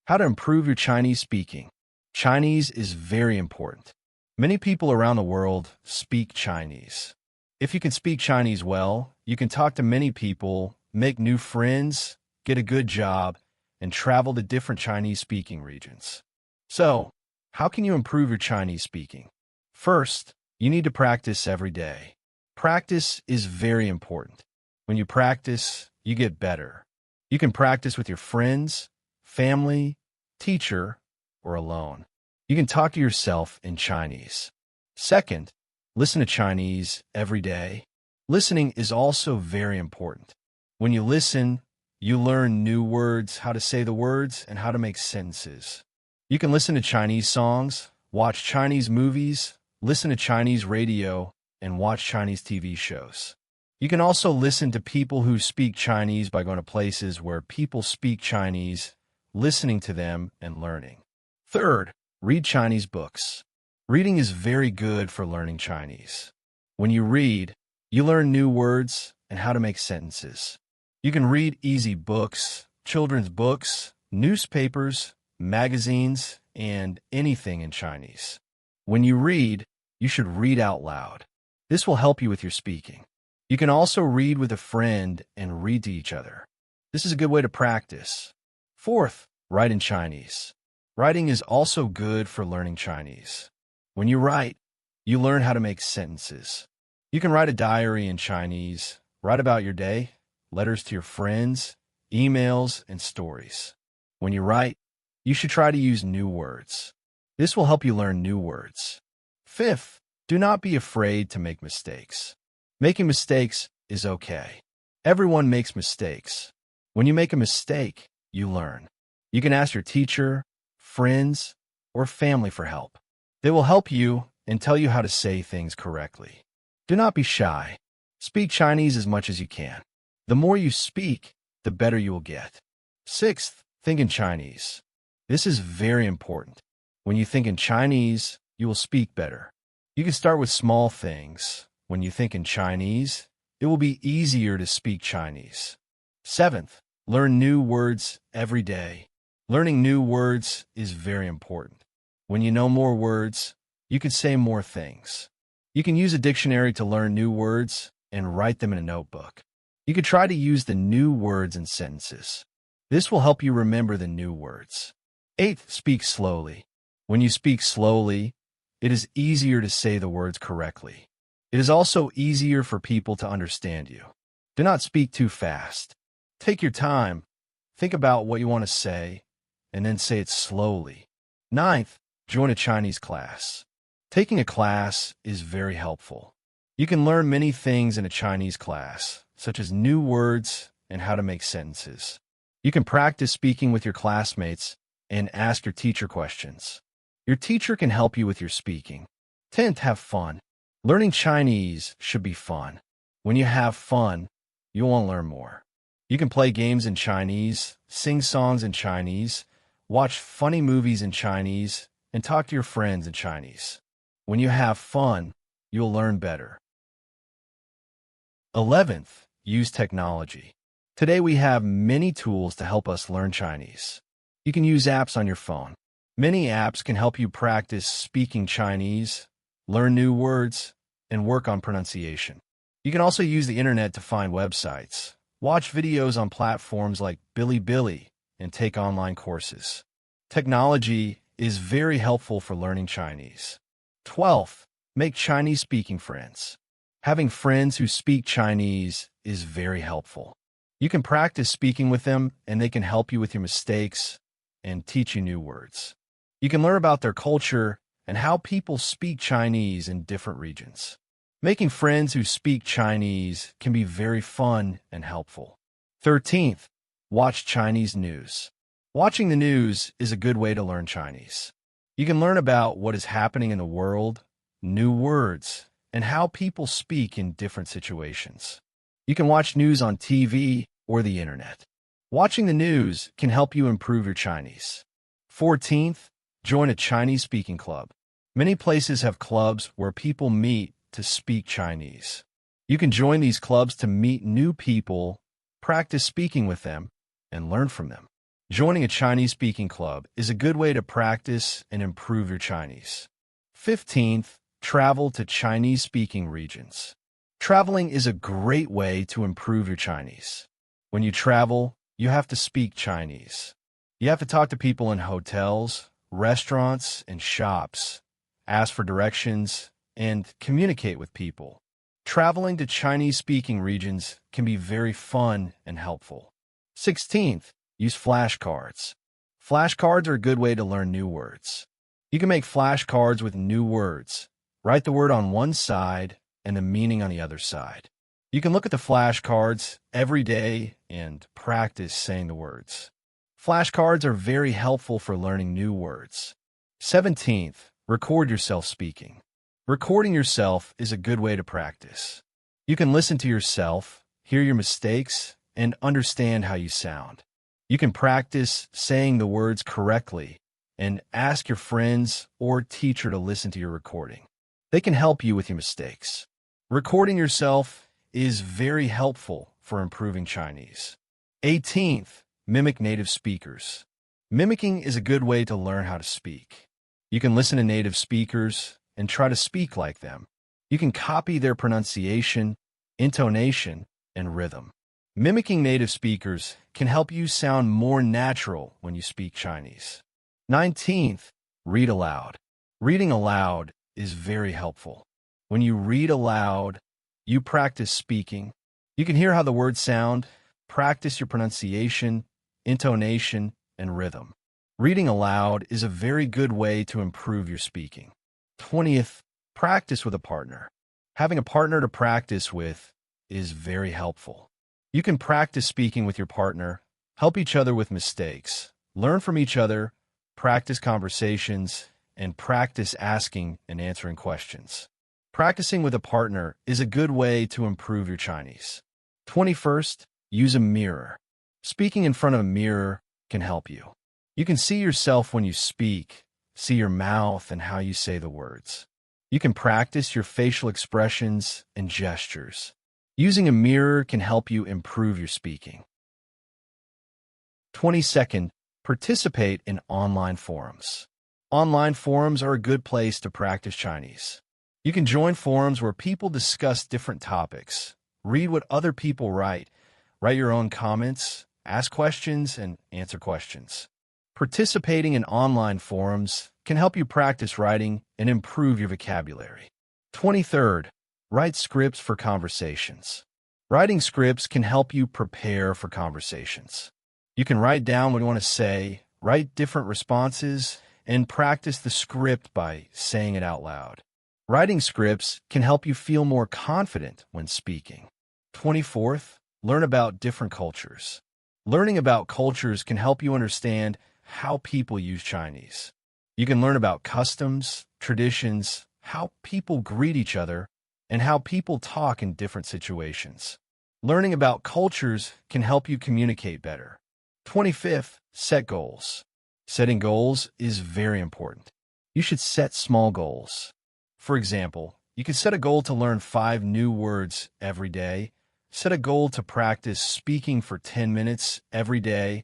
How to improve your Chinese speaking. Chinese is very important. Many people around the world speak Chinese. If you can speak Chinese well, you can talk to many people, make new friends, get a good job, and travel to different Chinese-speaking regions. So, how can you improve your Chinese speaking? First, you need to practice every day. Practice is very important. When you practice, you get better. You can practice with your friends, family, teacher, or alone. You can talk to yourself in Chinese. Second, listen to Chinese every day. Listening is also very important. When you listen, you learn new words, how to say the words, and how to make sentences. You can listen to Chinese songs, watch Chinese movies, listen to Chinese radio, and watch Chinese TV shows. You can also listen to people who speak Chinese by going to places where people speak Chinese, listening to them, and learning. Third, read Chinese books. Reading is very good for learning Chinese. When you read, you learn new words and how to make sentences. You can read easy books, children's books, newspapers, magazines, and anything in Chinese. When you read, you should read out loud. This will help you with your speaking. You can also read with a friend and read to each other. This is a good way to practice. Fourth, write in Chinese. Writing is also good for learning Chinese. When you write, you learn how to make sentences. You can write a diary in Chinese, write about your day, letters to your friends, emails, and stories. When you write, you should try to use new words. This will help you learn new words. Fifth, do not be afraid to make mistakes. Making mistakes is okay. Everyone makes mistakes. When you make a mistake, you learn. You can ask your teacher, friends, or family for help. They will help you and tell you how to say things correctly. Do not be shy. Speak Chinese as much as you can. The more you speak, the better you will get. Sixth, think in Chinese. This is very important. When you think in Chinese, you will speak better. You can start with small things. When you think in Chinese, it will be easier to speak Chinese. Seventh, learn new words every day. Learning new words is very important. When you know more words, you can say more things. You can use a dictionary to learn new words and write them in a notebook. You could try to use the new words in sentences. This will help you remember the new words. Eighth, speak slowly. When you speak slowly, it is easier to say the words correctly. It is also easier for people to understand you. Do not speak too fast. Take your time. Think about what you want to say, and then say it slowly. Ninth, join a Chinese class. Taking a class is very helpful. You can learn many things in a Chinese class, such as new words and how to make sentences. You can practice speaking with your classmates and ask your teacher questions. Your teacher can help you with your speaking. 10th, have fun. Learning Chinese should be fun. When you have fun, you'll want to learn more. You can play games in Chinese, sing songs in Chinese, watch funny movies in Chinese, and talk to your friends in Chinese. When you have fun, you'll learn better. 11th, use technology. Today we have many tools to help us learn Chinese. You can use apps on your phone. Many apps can help you practice speaking Chinese, learn new words, and work on pronunciation. You can also use the internet to find websites, watch videos on platforms like Bilibili, and take online courses. Technology is very helpful for learning Chinese. 12th, make Chinese-speaking friends. Having friends who speak Chinese is very helpful. You can practice speaking with them, and they can help you with your mistakes and teach you new words. You can learn about their culture and how people speak Chinese in different regions. Making friends who speak Chinese can be very fun and helpful. 13th, watch Chinese news. Watching the news is a good way to learn Chinese. You can learn about what is happening in the world, new words, and how people speak in different situations. You can watch news on TV or the internet. Watching the news can help you improve your Chinese. 14th, join a Chinese-speaking club. Many places have clubs where people meet to speak Chinese. You can join these clubs to meet new people, practice speaking with them, and learn from them. Joining a Chinese-speaking club is a good way to practice and improve your Chinese. 15th, travel to Chinese-speaking regions. Traveling is a great way to improve your Chinese. When you travel, you have to speak Chinese. You have to talk to people in hotels, restaurants, and shops, ask for directions, and communicate with people. Traveling to Chinese-speaking regions can be very fun and helpful. 16th, use flashcards. Flashcards are a good way to learn new words. You can make flashcards with new words. Write the word on one side and the meaning on the other side. You can look at the flashcards every day and practice saying the words. Flashcards are very helpful for learning new words. 17th, record yourself speaking. Recording yourself is a good way to practice. You can listen to yourself, hear your mistakes, and understand how you sound. You can practice saying the words correctly and ask your friends or teacher to listen to your recording. They can help you with your mistakes. Recording yourself is very helpful for improving Chinese. 18th, mimic native speakers. Mimicking is a good way to learn how to speak. You can listen to native speakers and try to speak like them. You can copy their pronunciation, intonation, and rhythm. Mimicking native speakers can help you sound more natural when you speak Chinese. 19th, read aloud. Reading aloud is very helpful. When you read aloud, you practice speaking. You can hear how the words sound, practice your pronunciation, intonation, and rhythm. Reading aloud is a very good way to improve your speaking. 20th, practice with a partner. Having a partner to practice with is very helpful. You can practice speaking with your partner, help each other with mistakes, learn from each other, practice conversations, and practice asking and answering questions. Practicing with a partner is a good way to improve your Chinese. 21st, use a mirror. Speaking in front of a mirror can help you. You can see yourself when you speak, see your mouth and how you say the words. You can practice your facial expressions and gestures. Using a mirror can help you improve your speaking. 22nd, participate in online forums. Online forums are a good place to practice Chinese. You can join forums where people discuss different topics, read what other people write your own comments, ask questions, and answer questions. Participating in online forums can help you practice writing and improve your vocabulary. 23rd, write scripts for conversations. Writing scripts can help you prepare for conversations. You can write down what you want to say, write different responses, and practice the script by saying it out loud. Writing scripts can help you feel more confident when speaking. 24th, learn about different cultures. Learning about cultures can help you understand how people use Chinese. You can learn about customs, traditions, how people greet each other, and how people talk in different situations. Learning about cultures can help you communicate better. 25th, set goals. Setting goals is very important. You should set small goals. For example, you can set a goal to learn 5 new words every day, set a goal to practice speaking for 10 minutes every day,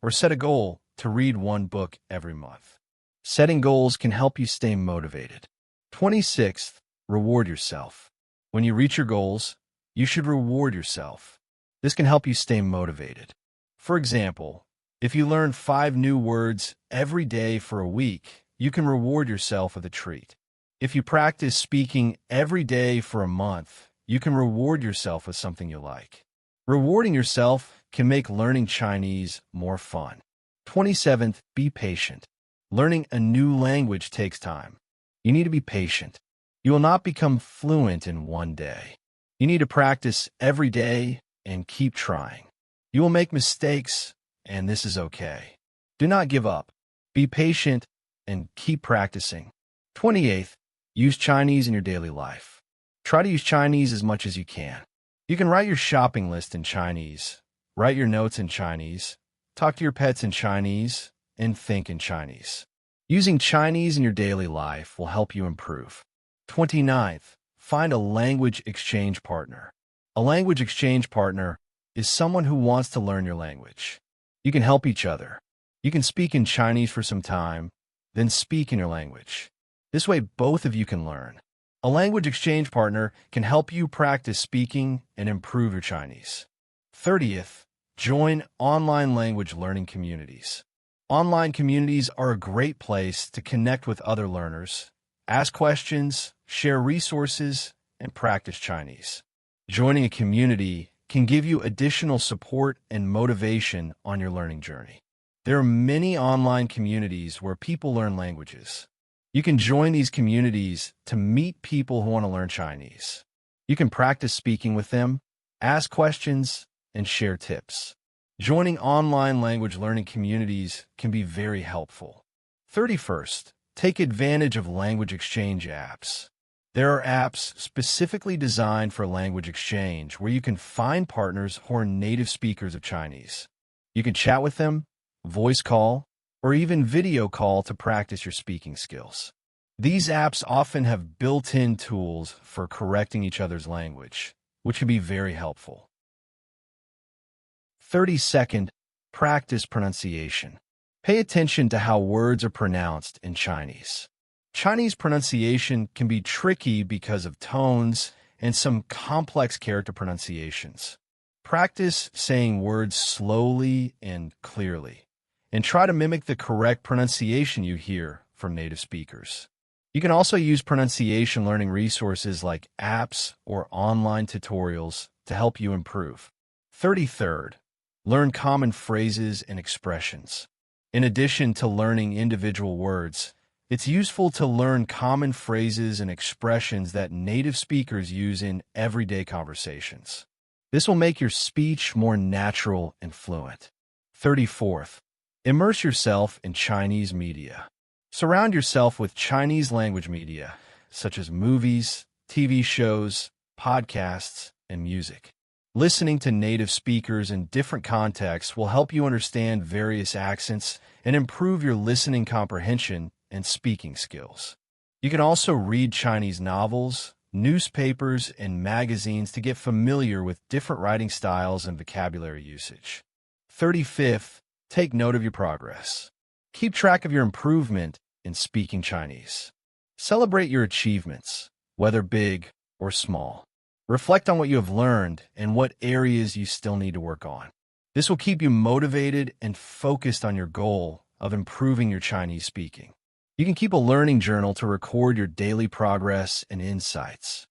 or set a goal to read 1 book every month. Setting goals can help you stay motivated. 26th, reward yourself. When you reach your goals, you should reward yourself. This can help you stay motivated. For example, if you learn 5 new words every day for a week, you can reward yourself with a treat. If you practice speaking every day for a month, you can reward yourself with something you like. Rewarding yourself can make learning Chinese more fun. 27th, be patient. Learning a new language takes time. You need to be patient. You will not become fluent in one day. You need to practice every day and keep trying. You will make mistakes, and this is okay. Do not give up. Be patient and keep practicing. 28th, use Chinese in your daily life. Try to use Chinese as much as you can. You can write your shopping list in Chinese, write your notes in Chinese, talk to your pets in Chinese, and think in Chinese. Using Chinese in your daily life will help you improve. 29th, find a language exchange partner. A language exchange partner is someone who wants to learn your language. You can help each other. You can speak in Chinese for some time, then speak in your language. This way, both of you can learn. A language exchange partner can help you practice speaking and improve your Chinese. 30th, join online language learning communities. Online communities are a great place to connect with other learners, ask questions, share resources, and practice Chinese. Joining a community can give you additional support and motivation on your learning journey. There are many online communities where people learn languages. You can join these communities to meet people who want to learn Chinese. You can practice speaking with them, ask questions, and share tips. Joining online language learning communities can be very helpful. 31st, take advantage of language exchange apps. There are apps specifically designed for language exchange where you can find partners who are native speakers of Chinese. You can chat with them, voice call, or even video call to practice your speaking skills. These apps often have built-in tools for correcting each other's language, which can be very helpful. 32nd, practice pronunciation. Pay attention to how words are pronounced in Chinese. Chinese pronunciation can be tricky because of tones and some complex character pronunciations. Practice saying words slowly and clearly, and try to mimic the correct pronunciation you hear from native speakers. You can also use pronunciation learning resources like apps or online tutorials to help you improve. 33rd, learn common phrases and expressions. In addition to learning individual words, it's useful to learn common phrases and expressions that native speakers use in everyday conversations. This will make your speech more natural and fluent. 34th, immerse yourself in Chinese media. Surround yourself with Chinese language media, such as movies, TV shows, podcasts, and music. Listening to native speakers in different contexts will help you understand various accents and improve your listening comprehension and speaking skills. You can also read Chinese novels, newspapers, and magazines to get familiar with different writing styles and vocabulary usage. 35th, take note of your progress. Keep track of your improvement in speaking Chinese. Celebrate your achievements, whether big or small. Reflect on what you have learned and what areas you still need to work on. This will keep you motivated and focused on your goal of improving your Chinese speaking. You can keep a learning journal to record your daily progress and insights.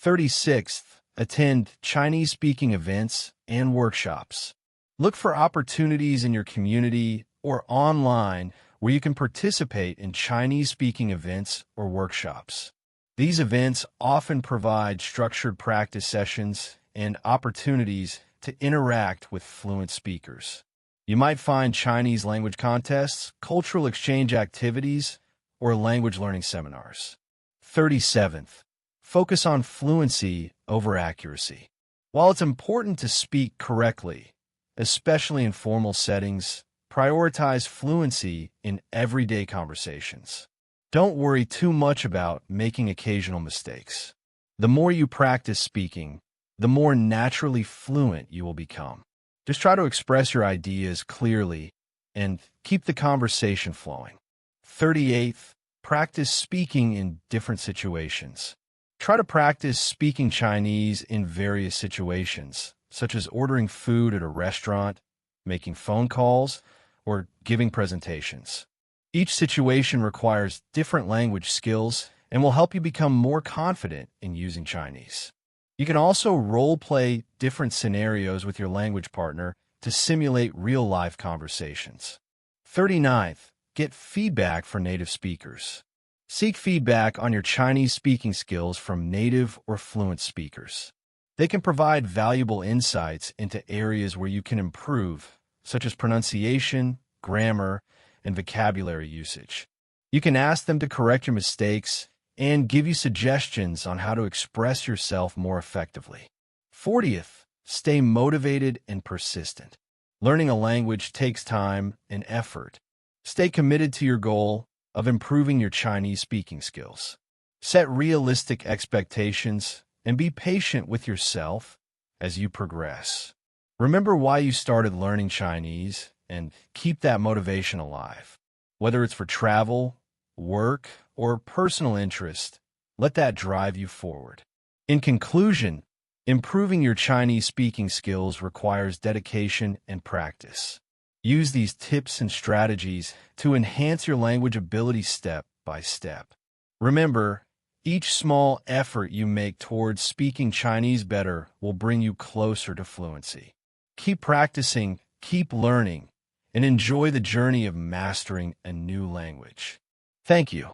36th, attend Chinese speaking events and workshops. Look for opportunities in your community or online where you can participate in Chinese speaking events or workshops. These events often provide structured practice sessions and opportunities to interact with fluent speakers. You might find Chinese language contests, cultural exchange activities, or language learning seminars. 37th, focus on fluency over accuracy. While it's important to speak correctly, especially in formal settings, prioritize fluency in everyday conversations. Don't worry too much about making occasional mistakes. The more you practice speaking, the more naturally fluent you will become. Just try to express your ideas clearly and keep the conversation flowing. 38th, practice speaking in different situations. Try to practice speaking Chinese in various situations, such as ordering food at a restaurant, making phone calls, or giving presentations. Each situation requires different language skills and will help you become more confident in using Chinese. You can also role-play different scenarios with your language partner to simulate real-life conversations. 39th, get feedback from native speakers. Seek feedback on your Chinese speaking skills from native or fluent speakers. They can provide valuable insights into areas where you can improve, such as pronunciation, grammar, and vocabulary usage. You can ask them to correct your mistakes and give you suggestions on how to express yourself more effectively. 40th, stay motivated and persistent. Learning a language takes time and effort. Stay committed to your goal of improving your Chinese speaking skills. Set realistic expectations and be patient with yourself as you progress. Remember why you started learning Chinese and keep that motivation alive. Whether it's for travel, work, or personal interest, let that drive you forward. In conclusion, improving your Chinese speaking skills requires dedication and practice. Use these tips and strategies to enhance your language ability step by step. Remember, each small effort you make towards speaking Chinese better will bring you closer to fluency. Keep practicing, keep learning, and enjoy the journey of mastering a new language. Thank you.